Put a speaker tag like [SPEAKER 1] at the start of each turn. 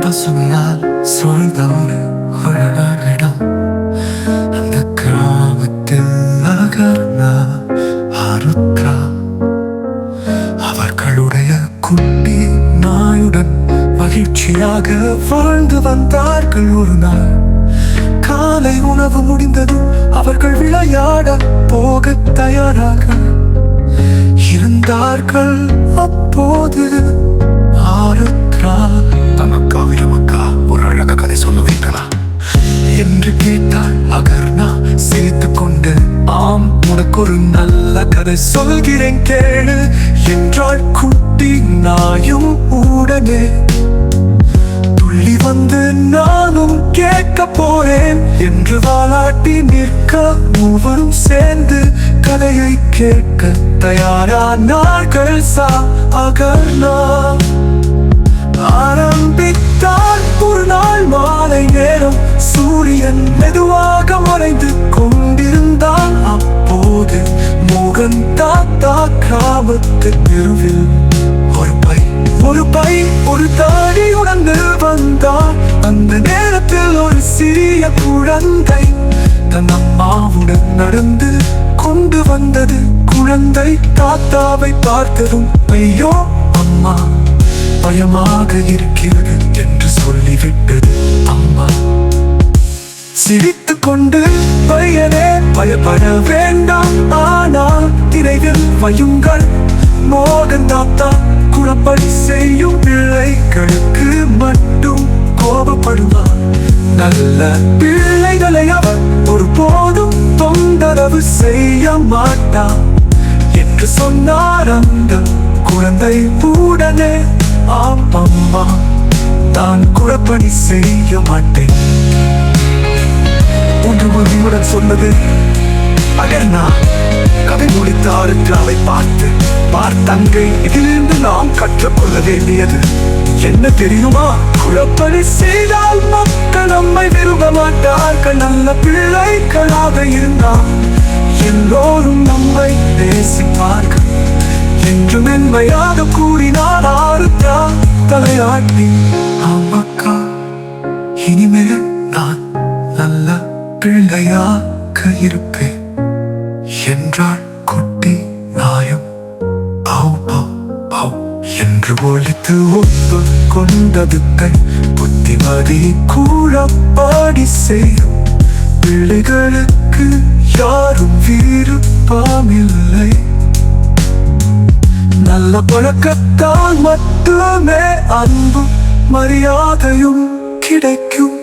[SPEAKER 1] பசுமையால் சூழ்ந்த ஒரு அழகான இடம். அந்த கிராமத்தில் நகர்னா ஆருத்ரா அவர்களுடைய குட்டி நாயுடன் மகிழ்ச்சியாக வாழ்ந்து வந்தார்கள். ஒரு நாள் காலை உணவு முடிந்ததும் அவர்கள் விளையாட போக தயாராக இருந்தார்கள். அப்போது ஆருத்ரா, தமக்கா விரமக்கா ஒரு அழக கதை சொல்லுவீங்களா என்று கேட்டாள். அகர்ணா சிரித்துக் கொண்டு, ஆம், உனக்கு ஒரு நல்ல கதை சொல்கிறேன் கேளு என்றாள். குட்டி நாயும் உடனே துள்ளி வந்து, நானும் கேட்க போறேன் என்று வாலாட்டி நிற்க மூவரும் சேர்ந்து கதையை கேட்க தயாரானார்கள். அகர்ணா ஆரம்பித்தார். ஒரு நாள் மாலை நேரம் சூரியன் மெதுவாக மறைந்து கொண்டிருந்தான். அப்போது மோகன் தாத்தா கிராமத்து தெருவில் ஒரு பை ஒரு தாடியுடன் வந்தார். அந்த நேரத்தில் ஒரு சிறிய குழந்தை தன் அம்மாவுடன் நடந்து கொண்டு வந்தது. குழந்தை தாத்தாவை பார்த்ததும், ஐயோ அம்மா, பயமாக இருக்கிறது என்று சொல்லிவிட்டது. அம்மா சிரித்துக் கொண்டு, பையனே பயப்பட வேண்டாம், ஆனால் திரையில் வையுங்கள். மோகன் தாத்தா குழப்படி செய்யும் பிள்ளைகளுக்கு மட்டும் கோபப்படுவார். நல்ல பிள்ளைகளை அவர் ஒருபோதும் தொந்தரவு செய்ய மாட்டார் என்று சொன்னார் அந்த குழந்தை. உடனே, ஆம் அம்மா, தான் குழப்படி செய்ய மாட்டேன் என்று உறுதியுடன் சொன்னது. அகர்ணா கதை முடித்த ஆருத்ராவை பார்த்தங்கை, இதிலிருந்து நாம் கற்றுக்கொள்ள வேண்டியது என்ன தெரியுமா? குழப்படி செய்தால் மக்கள் நம்மை விரும்ப மாட்டார்கள். நல்ல பிள்ளைகளாக இருந்தால் எல்லோரும் நம்மை நேசிப்பார்கள் என்று மென்மையாக கூறினார் ஆருத்ரா தலையாட்டி. ஆமாக்கா, இனிமேல் நான் நல்ல பிள்ளையாக இருப்பேன் என்றாள் குட்டி நாயம். என்று ஒழித்து ஒப்பு கொண்டது கை. புத்திமதி கூறப்பாடி செய்யும் பிள்ளைகளுக்கு யாரும் விருப்பமில்லை. நல்ல பழக்கத்தால் மட்டுமே அன்பும் மரியாதையும் கிடைக்கும்.